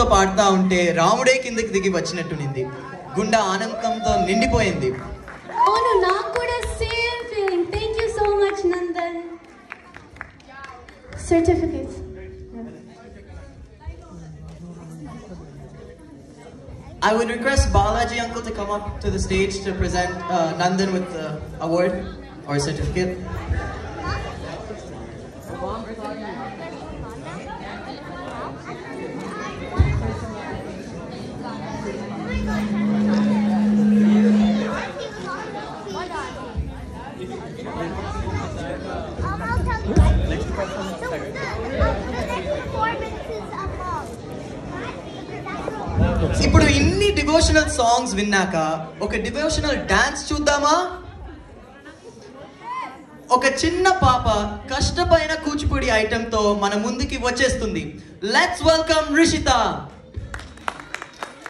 తో పాడుతా ఉంటే రాముడే కిందకి దిగి వచ్చినట్టునింది. గుండె ఆనందంతో నిండిపోయింది. అవును, నాకు కూడా same feeling. Thank you so much Nandan. Certificates. I would request Balaji uncle to come up to the stage to present Nandan with the award or certificate. ఇప్పుడు ఇన్ని డివోషనల్ సాంగ్స్ విన్నాక ఒక డివోషనల్ డాన్స్ చూద్దామా? ఒక చిన్న పాప కష్టపైన కూచిపూడి ఐటమ్ తో మన ముందుకి వచ్చేస్తుంది. Let's welcome Rishitha.